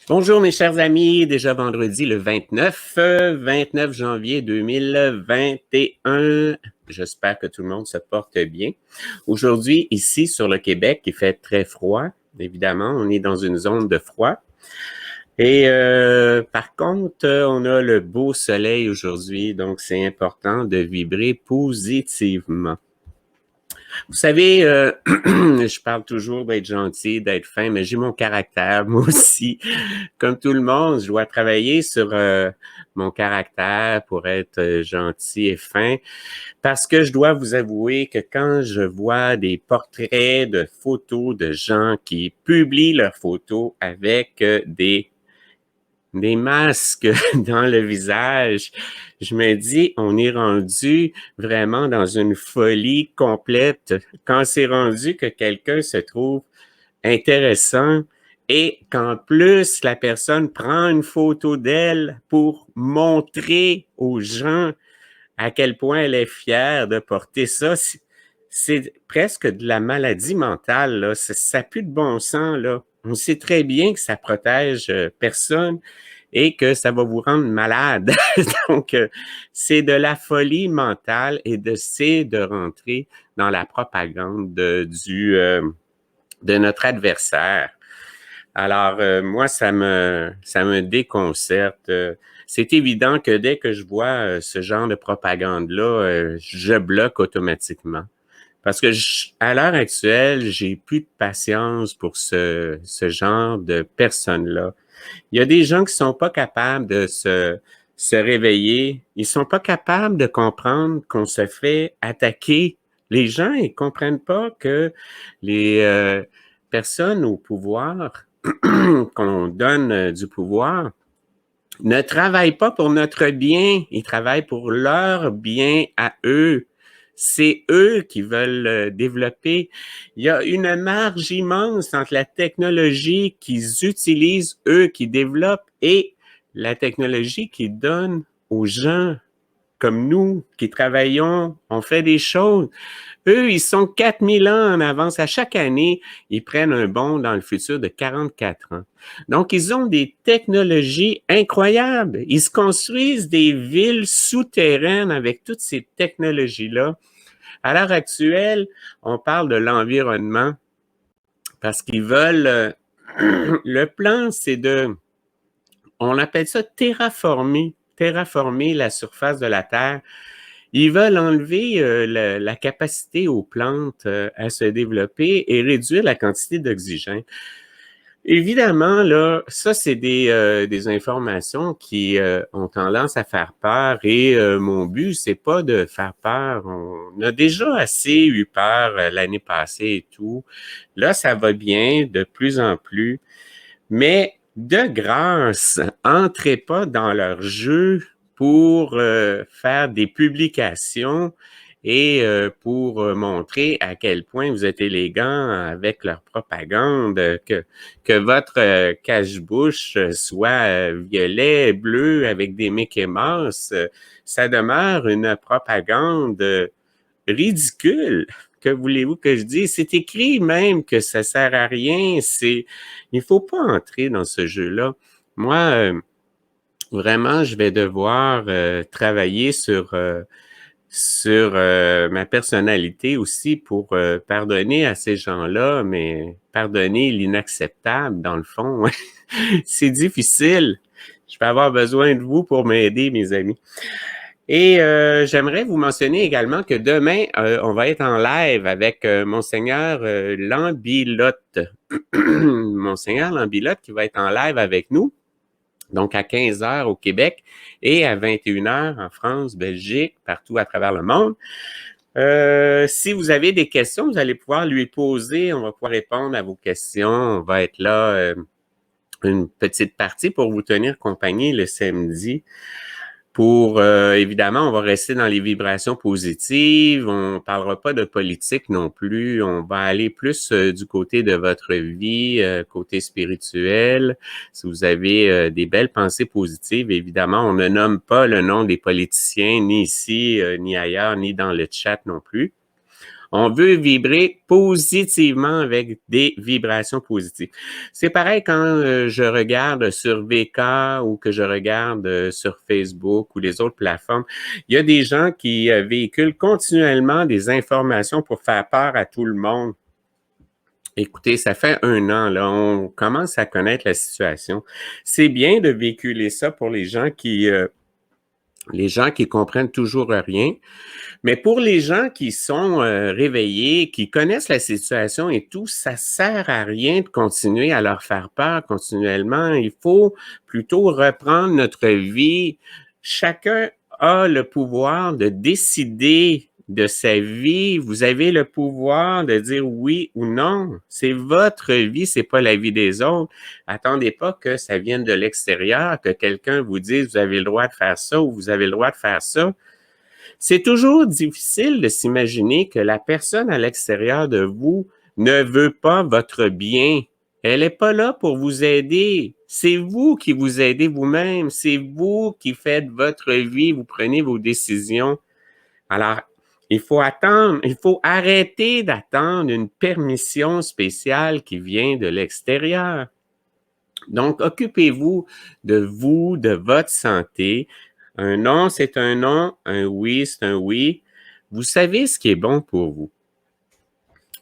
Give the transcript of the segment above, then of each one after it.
Bonjour mes chers amis, déjà vendredi le 29 janvier 2021. J'espère que tout le monde se porte bien. Aujourd'hui, ici sur le Québec, il fait très froid. Évidemment, on est dans une zone de froid. Et par contre, on a le beau soleil aujourd'hui, donc c'est important de vibrer positivement. Vous savez, je parle toujours d'être gentil, d'être fin, mais j'ai mon caractère, moi aussi. Comme tout le monde, je dois travailler sur mon caractère pour être gentil et fin, parce que je dois vous avouer que quand je vois des portraits de photos de gens qui publient leurs photos avec des masques dans le visage, je me dis, on est rendu vraiment dans une folie complète quand c'est rendu que quelqu'un se trouve intéressant et qu'en plus, la personne prend une photo d'elle pour montrer aux gens à quel point elle est fière de porter ça. C'est presque de la maladie mentale, là. Ça n'a plus de bon sens, là. On sait très bien que ça protège personne et que ça va vous rendre malade. Donc, c'est de la folie mentale et d'essayer de rentrer dans la propagande de notre adversaire. Alors, moi, ça me déconcerte. C'est évident que dès que je vois ce genre de propagande-là, je bloque automatiquement. Parce que à l'heure actuelle, j'ai plus de patience pour ce genre de personnes-là. Il y a des gens qui sont pas capables de se réveiller. Ils sont pas capables de comprendre qu'on se fait attaquer. Les gens, ils comprennent pas que les personnes au pouvoir, qu'on donne du pouvoir, ne travaillent pas pour notre bien. Ils travaillent pour leur bien à eux. C'est eux qui veulent développer. Il y a une marge immense entre la technologie qu'ils utilisent, eux qui développent, et la technologie qu'ils donnent aux gens comme nous qui travaillons, on fait des choses. Eux, ils sont 4000 ans en avance. À chaque année, ils prennent un bond dans le futur de 44 ans. Donc, ils ont des technologies incroyables. Ils se construisent des villes souterraines avec toutes ces technologies-là. À l'heure actuelle, on parle de l'environnement parce qu'ils veulent... le plan, c'est on appelle ça terraformer la surface de la Terre. Ils veulent enlever la capacité aux plantes à se développer et réduire la quantité d'oxygène. Évidemment, là, ça, c'est des informations qui ont tendance à faire peur et mon but, c'est pas de faire peur. On a déjà assez eu peur l'année passée et tout. Là, ça va bien de plus en plus. Mais de grâce, entrez pas dans leur jeu pour faire des publications et pour montrer à quel point vous êtes élégant avec leur propagande, que votre cache-bouche soit violet, bleu avec des Mickey Mouse, ça demeure une propagande ridicule. Que voulez-vous que je dise? C'est écrit même que ça sert à rien. Il faut pas entrer dans ce jeu-là. Moi, vraiment, je vais devoir travailler sur ma personnalité aussi pour pardonner à ces gens-là, mais pardonner l'inacceptable, dans le fond. C'est difficile. Je vais avoir besoin de vous pour m'aider, mes amis. Et j'aimerais vous mentionner également que demain, on va être en live avec Monseigneur Lambilotte. Monseigneur Lambilotte qui va être en live avec nous, donc à 15 heures au Québec et à 21 heures en France, Belgique, partout à travers le monde. Si vous avez des questions, vous allez pouvoir lui poser. On va pouvoir répondre à vos questions. On va être là une petite partie pour vous tenir compagnie le samedi. Pour, évidemment, on va rester dans les vibrations positives, on parlera pas de politique non plus, on va aller plus du côté de votre vie, côté spirituel. Si vous avez des belles pensées positives, évidemment, on ne nomme pas le nom des politiciens, ni ici, ni ailleurs, ni dans le chat non plus. On veut vibrer positivement avec des vibrations positives. C'est pareil quand je regarde sur VK ou que je regarde sur Facebook ou les autres plateformes. Il y a des gens qui véhiculent continuellement des informations pour faire peur à tout le monde. Écoutez, ça fait 1 an, là, on commence à connaître la situation. C'est bien de véhiculer ça pour les gens qui comprennent toujours rien, mais pour les gens qui sont réveillés, qui connaissent la situation et tout, ça sert à rien de continuer à leur faire peur continuellement. Il faut plutôt reprendre notre vie. Chacun a le pouvoir de décider de sa vie. Vous avez le pouvoir de dire oui ou non. C'est votre vie, c'est pas la vie des autres. Attendez pas que ça vienne de l'extérieur, que quelqu'un vous dise vous avez le droit de faire ça ou vous avez le droit de faire ça. C'est toujours difficile de s'imaginer que la personne à l'extérieur de vous ne veut pas votre bien. Elle n'est pas là pour vous aider. C'est vous qui vous aidez vous-même. C'est vous qui faites votre vie, vous prenez vos décisions. Alors, il faut attendre, il faut arrêter d'attendre une permission spéciale qui vient de l'extérieur. Donc, occupez-vous, de votre santé. Un non, c'est un non. Un oui, c'est un oui. Vous savez ce qui est bon pour vous.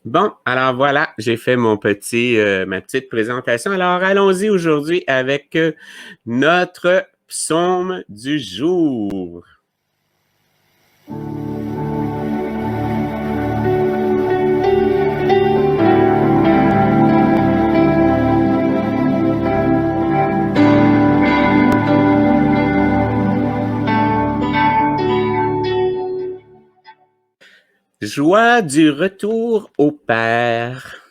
Bon, alors voilà, j'ai fait ma petite présentation. Alors, allons-y aujourd'hui avec notre psaume du jour. Joie du retour au Père.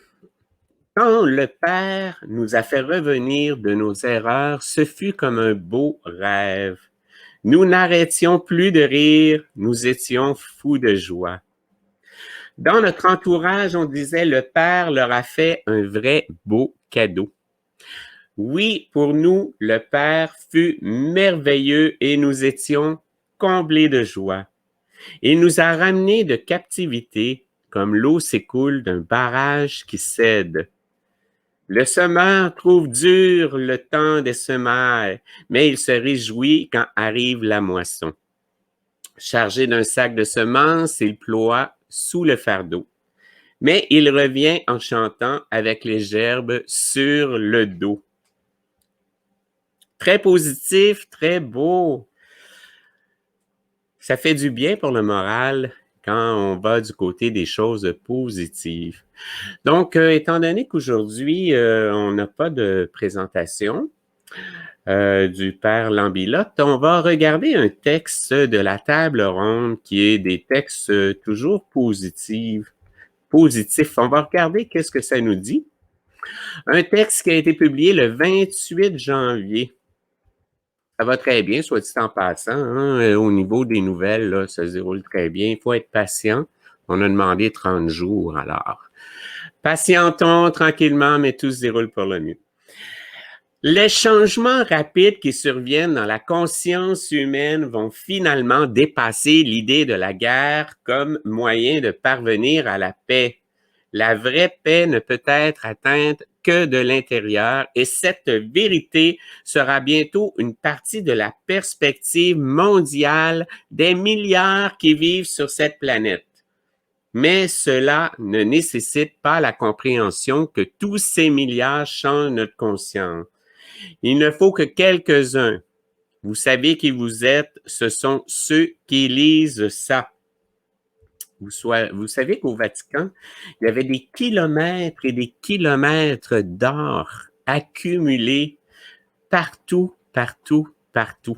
Quand le Père nous a fait revenir de nos erreurs, ce fut comme un beau rêve. Nous n'arrêtions plus de rire, nous étions fous de joie. Dans notre entourage, on disait le Père leur a fait un vrai beau cadeau. Oui, pour nous, le Père fut merveilleux et nous étions comblés de joie. Il nous a ramenés de captivité, comme l'eau s'écoule d'un barrage qui cède. Le semeur trouve dur le temps des semailles, mais il se réjouit quand arrive la moisson. Chargé d'un sac de semences, il ploie sous le fardeau. Mais il revient en chantant avec les gerbes sur le dos. Très positif, très beau. Ça fait du bien pour le moral quand on va du côté des choses positives. Donc, étant donné qu'aujourd'hui, on n'a pas de présentation du Père Lambilotte, on va regarder un texte de la table ronde qui est des textes toujours positifs. On va regarder qu'est-ce que ça nous dit. Un texte qui a été publié le 28 janvier. Ça va très bien, soit dit en passant. Hein, au niveau des nouvelles, là, ça se déroule très bien. Il faut être patient. On a demandé 30 jours, alors. Patientons tranquillement, mais tout se déroule pour le mieux. Les changements rapides qui surviennent dans la conscience humaine vont finalement dépasser l'idée de la guerre comme moyen de parvenir à la paix. La vraie paix ne peut être atteinte que de l'intérieur et cette vérité sera bientôt une partie de la perspective mondiale des milliards qui vivent sur cette planète. Mais cela ne nécessite pas la compréhension que tous ces milliards changent notre conscience. Il ne faut que quelques-uns. Vous savez qui vous êtes, ce sont ceux qui lisent ça. Vous savez qu'au Vatican, il y avait des kilomètres et des kilomètres d'or accumulés partout, partout, partout.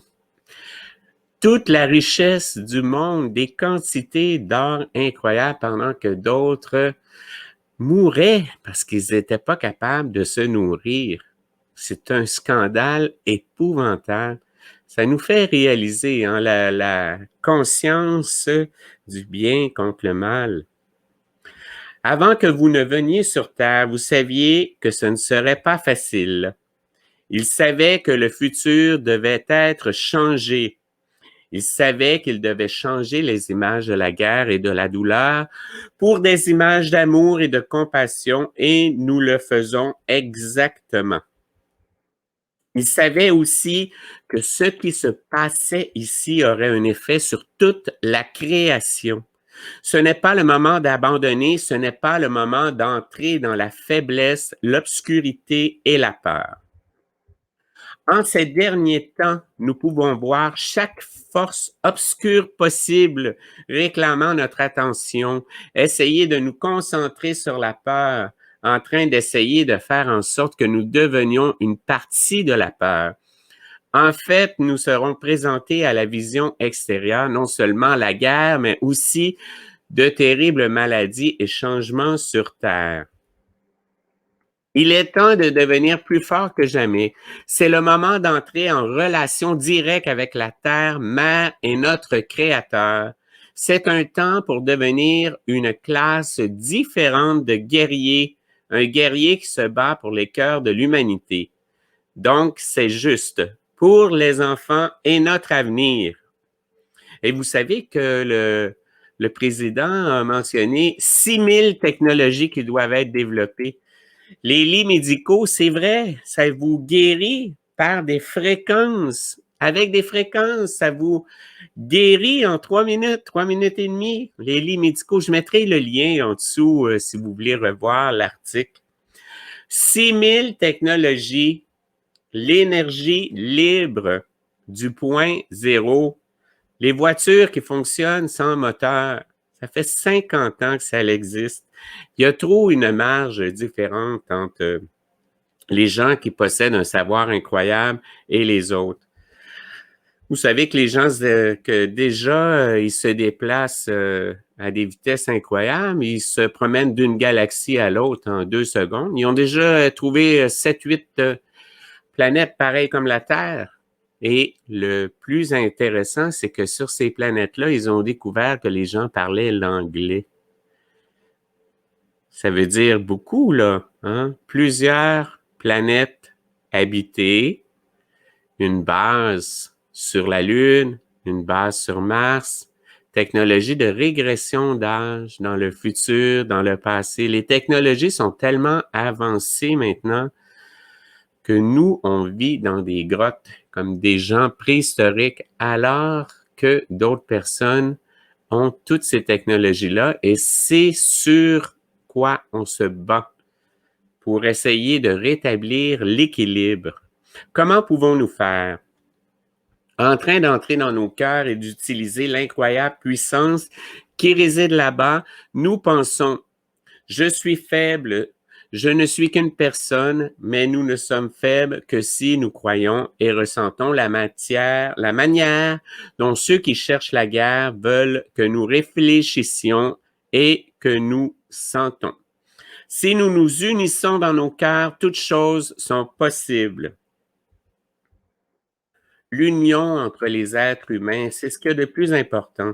Toute la richesse du monde, des quantités d'or incroyables pendant que d'autres mouraient parce qu'ils n'étaient pas capables de se nourrir. C'est un scandale épouvantable. Ça nous fait réaliser hein, la conscience du bien contre le mal. Avant que vous ne veniez sur Terre, vous saviez que ce ne serait pas facile. Ils savaient que le futur devait être changé. Il savait qu'il devait changer les images de la guerre et de la douleur pour des images d'amour et de compassion, et nous le faisons exactement. Il savait aussi que ce qui se passait ici aurait un effet sur toute la création. Ce n'est pas le moment d'abandonner, ce n'est pas le moment d'entrer dans la faiblesse, l'obscurité et la peur. En ces derniers temps, nous pouvons voir chaque force obscure possible réclamant notre attention, essayer de nous concentrer sur la peur, en train d'essayer de faire en sorte que nous devenions une partie de la peur. En fait, nous serons présentés à la vision extérieure non seulement la guerre, mais aussi de terribles maladies et changements sur Terre. Il est temps de devenir plus fort que jamais. C'est le moment d'entrer en relation directe avec la Terre, Mère et notre Créateur. C'est un temps pour devenir une classe différente de guerriers, un guerrier qui se bat pour les cœurs de l'humanité. Donc, c'est juste pour les enfants et notre avenir. Et vous savez que le président a mentionné 6000 technologies qui doivent être développées. Les lits médicaux, c'est vrai, ça vous guérit par des fréquences. Avec des fréquences, ça vous guérit en 3 minutes et demie. Les lits médicaux, je mettrai le lien en dessous si vous voulez revoir l'article. 6000 technologies, l'énergie libre du point zéro, les voitures qui fonctionnent sans moteur. Ça fait 50 ans que ça existe. Il y a trop une marge différente entre les gens qui possèdent un savoir incroyable et les autres. Vous savez que les gens, que déjà, ils se déplacent à des vitesses incroyables. Ils se promènent d'une galaxie à l'autre en 2 secondes. Ils ont déjà trouvé 7-8 planètes pareilles comme la Terre. Et le plus intéressant, c'est que sur ces planètes-là, ils ont découvert que les gens parlaient l'anglais. Ça veut dire beaucoup, là. Hein? Plusieurs planètes habitées, une base sur la Lune, une base sur Mars, technologie de régression d'âge dans le futur, dans le passé. Les technologies sont tellement avancées maintenant que nous, on vit dans des grottes comme des gens préhistoriques, alors que d'autres personnes ont toutes ces technologies-là, et c'est sur quoi on se bat pour essayer de rétablir l'équilibre. Comment pouvons-nous faire? En train d'entrer dans nos cœurs et d'utiliser l'incroyable puissance qui réside là-bas, nous pensons, je suis faible, je ne suis qu'une personne, mais nous ne sommes faibles que si nous croyons et ressentons la manière dont ceux qui cherchent la guerre veulent que nous réfléchissions et que nous sentons. Si nous nous unissons dans nos cœurs, toutes choses sont possibles. L'union entre les êtres humains, c'est ce qu'il y a de plus important.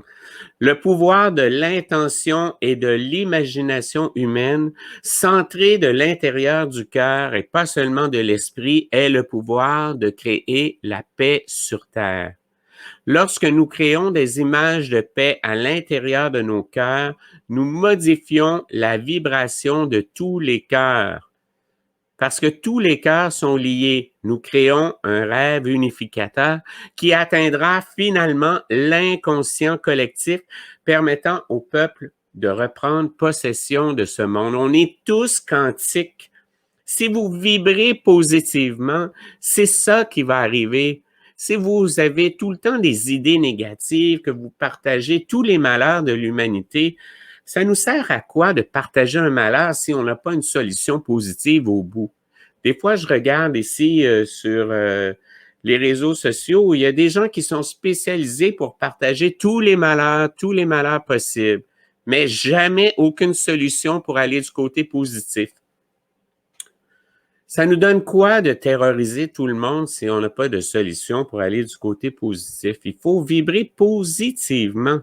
Le pouvoir de l'intention et de l'imagination humaine, centré de l'intérieur du cœur et pas seulement de l'esprit, est le pouvoir de créer la paix sur Terre. Lorsque nous créons des images de paix à l'intérieur de nos cœurs, nous modifions la vibration de tous les cœurs. Parce que tous les cœurs sont liés, nous créons un rêve unificateur qui atteindra finalement l'inconscient collectif, permettant au peuple de reprendre possession de ce monde. On est tous quantiques. Si vous vibrez positivement, c'est ça qui va arriver. Si vous avez tout le temps des idées négatives, que vous partagez tous les malheurs de l'humanité, ça nous sert à quoi de partager un malheur si on n'a pas une solution positive au bout? Des fois, je regarde ici sur les réseaux sociaux où il y a des gens qui sont spécialisés pour partager tous les malheurs possibles, mais jamais aucune solution pour aller du côté positif. Ça nous donne quoi de terroriser tout le monde si on n'a pas de solution pour aller du côté positif? Il faut vibrer positivement.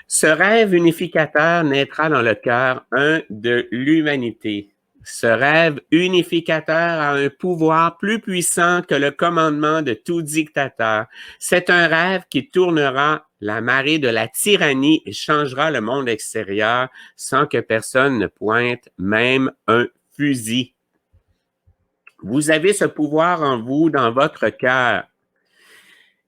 Ce rêve unificateur naîtra dans le cœur, de l'humanité. Ce rêve unificateur a un pouvoir plus puissant que le commandement de tout dictateur. C'est un rêve qui tournera la marée de la tyrannie et changera le monde extérieur sans que personne ne pointe même un fusil. Vous avez ce pouvoir en vous, dans votre cœur.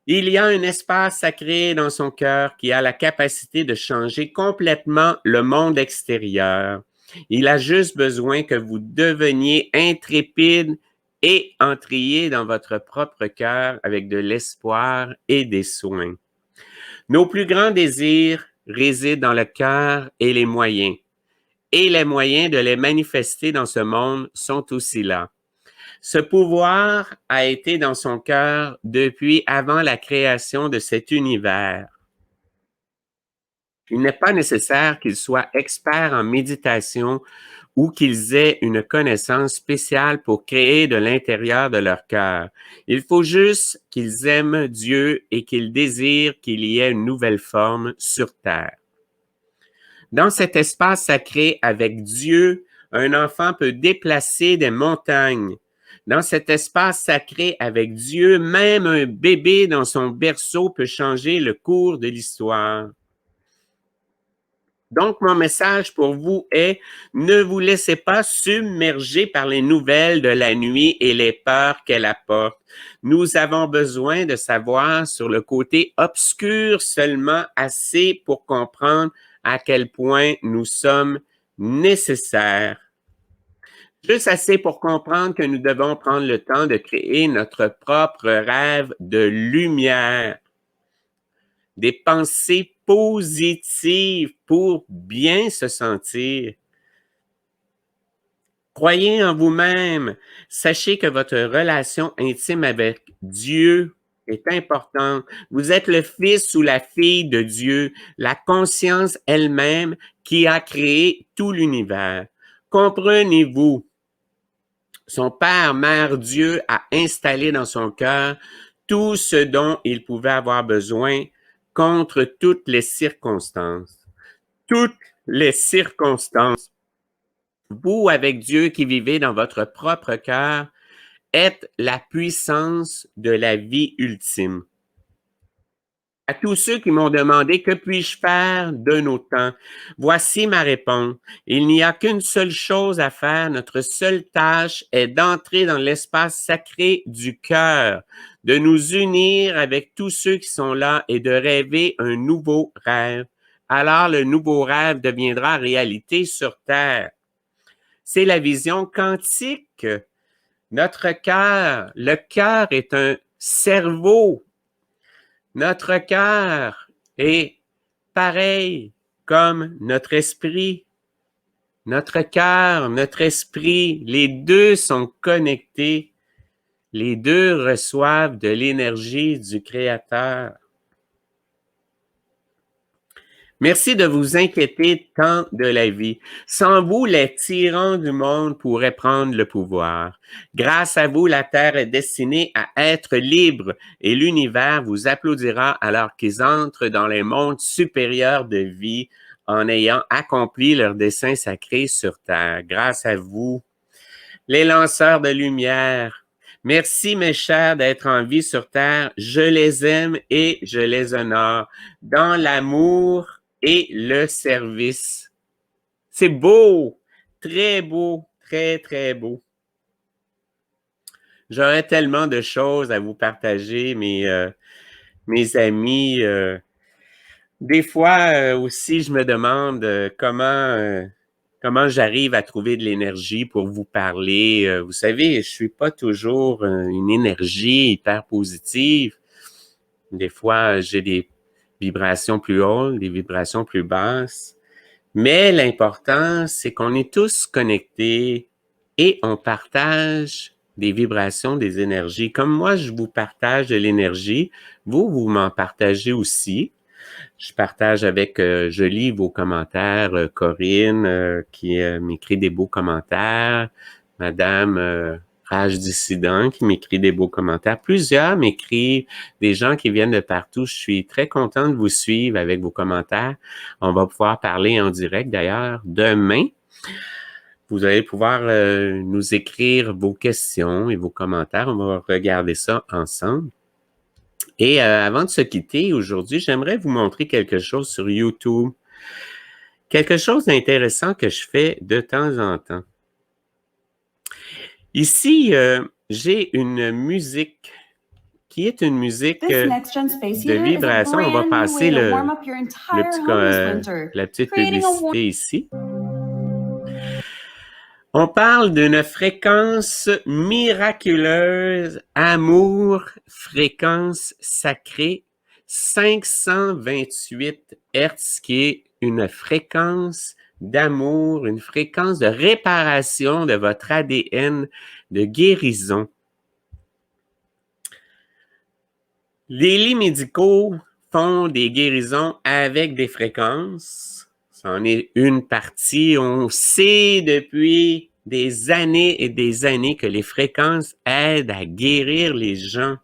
Il y a un espace sacré dans son cœur qui a la capacité de changer complètement le monde extérieur. Il a juste besoin que vous deveniez intrépide et entriez dans votre propre cœur avec de l'espoir et des soins. Nos plus grands désirs résident dans le cœur et les moyens. Et les moyens de les manifester dans ce monde sont aussi là. Ce pouvoir a été dans son cœur depuis avant la création de cet univers. Il n'est pas nécessaire qu'ils soient experts en méditation ou qu'ils aient une connaissance spéciale pour créer de l'intérieur de leur cœur. Il faut juste qu'ils aiment Dieu et qu'ils désirent qu'il y ait une nouvelle forme sur terre. Dans cet espace sacré avec Dieu, un enfant peut déplacer des montagnes. Dans cet espace sacré avec Dieu, même un bébé dans son berceau peut changer le cours de l'histoire. Donc, mon message pour vous est, ne vous laissez pas submerger par les nouvelles de la nuit et les peurs qu'elle apporte. Nous avons besoin de savoir sur le côté obscur seulement assez pour comprendre à quel point nous sommes nécessaires. Juste assez pour comprendre que nous devons prendre le temps de créer notre propre rêve de lumière. Des pensées positives pour bien se sentir. Croyez en vous-même. Sachez que votre relation intime avec Dieu est importante. Vous êtes le fils ou la fille de Dieu, la conscience elle-même qui a créé tout l'univers. Comprenez-vous? Son Père, Mère, Dieu a installé dans son cœur tout ce dont il pouvait avoir besoin contre toutes les circonstances. Toutes les circonstances. Vous, avec Dieu qui vivez dans votre propre cœur, êtes la puissance de la vie ultime. À tous ceux qui m'ont demandé que puis-je faire de nos temps, voici ma réponse. Il n'y a qu'une seule chose à faire. Notre seule tâche est d'entrer dans l'espace sacré du cœur, de nous unir avec tous ceux qui sont là et de rêver un nouveau rêve. Alors le nouveau rêve deviendra réalité sur Terre. C'est la vision quantique. Notre cœur, le cœur est un cerveau. Notre cœur est pareil comme notre esprit. Notre cœur, notre esprit, les deux sont connectés. Les deux reçoivent de l'énergie du Créateur. Merci de vous inquiéter tant de la vie. Sans vous, les tyrans du monde pourraient prendre le pouvoir. Grâce à vous, la Terre est destinée à être libre et l'univers vous applaudira alors qu'ils entrent dans les mondes supérieurs de vie en ayant accompli leur dessein sacré sur Terre. Grâce à vous, les lanceurs de lumière. Merci, mes chers, d'être en vie sur Terre. Je les aime et je les honore dans l'amour et le service. C'est beau, très beau, très, très beau. J'aurais tellement de choses à vous partager, mes amis. Des fois aussi, je me demande comment j'arrive à trouver de l'énergie pour vous parler. Vous savez, je suis pas toujours une énergie hyper positive. Des fois, j'ai des vibrations plus hautes, des vibrations plus basses. Mais l'important, c'est qu'on est tous connectés et on partage des vibrations, des énergies. Comme moi, je vous partage de l'énergie, vous m'en partagez aussi. Je partage avec, je lis vos commentaires, Corinne qui m'écrit des beaux commentaires, Madame Rage Dissident qui m'écrit des beaux commentaires. Plusieurs m'écrivent, des gens qui viennent de partout. Je suis très content de vous suivre avec vos commentaires. On va pouvoir parler en direct d'ailleurs demain. Vous allez pouvoir nous écrire vos questions et vos commentaires. On va regarder ça ensemble. Et avant de se quitter, aujourd'hui, j'aimerais vous montrer quelque chose sur YouTube. Quelque chose d'intéressant que je fais de temps en temps. Ici, j'ai une musique qui est une musique de vibration. On va passer la petite publicité ici. On parle d'une fréquence miraculeuse, amour, fréquence sacrée, 528 Hz, qui est une fréquence d'amour, une fréquence de réparation de votre ADN, de guérison. Les lits médicaux font des guérisons avec des fréquences. C'en est une partie. On sait depuis des années et des années que les fréquences aident à guérir les gens.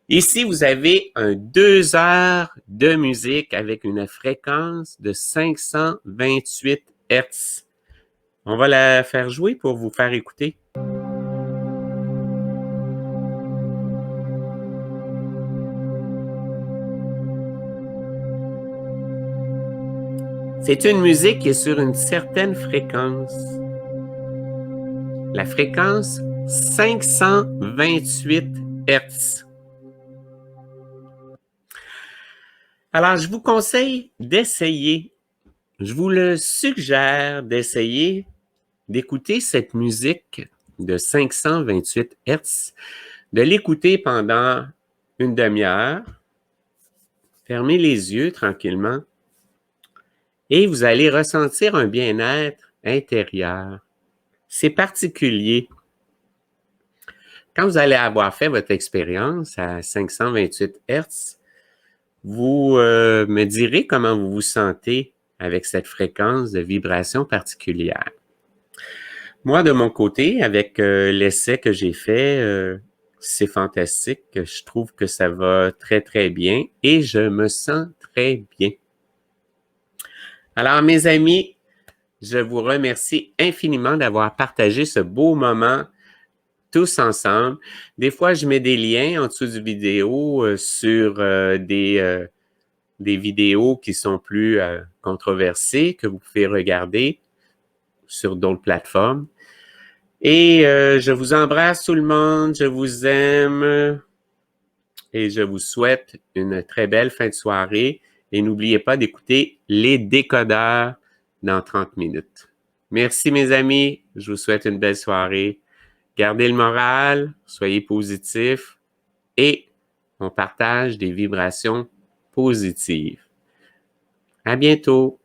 Ici, vous avez 2 heures de musique avec une fréquence de 528 Hz. On va la faire jouer pour vous faire écouter. C'est une musique qui est sur une certaine fréquence. La fréquence 528 Hz. Alors, je vous conseille d'essayer, je vous le suggère d'essayer d'écouter cette musique de 528 Hz, de l'écouter pendant une demi-heure, fermez les yeux tranquillement et vous allez ressentir un bien-être intérieur. C'est particulier. Quand vous allez avoir fait votre expérience à 528 Hz, vous me direz comment vous vous sentez avec cette fréquence de vibration particulière. Moi, de mon côté, avec l'essai que j'ai fait, c'est fantastique. Je trouve que ça va très, très bien et je me sens très bien. Alors, mes amis, je vous remercie infiniment d'avoir partagé ce beau moment tous ensemble. Des fois, je mets des liens en dessous du vidéo sur des vidéos qui sont plus controversées, que vous pouvez regarder sur d'autres plateformes. Et je vous embrasse tout le monde, je vous aime et je vous souhaite une très belle fin de soirée. Et n'oubliez pas d'écouter les décodeurs dans 30 minutes. Merci mes amis, je vous souhaite une belle soirée. Gardez le moral, soyez positifs et on partage des vibrations positives. À bientôt!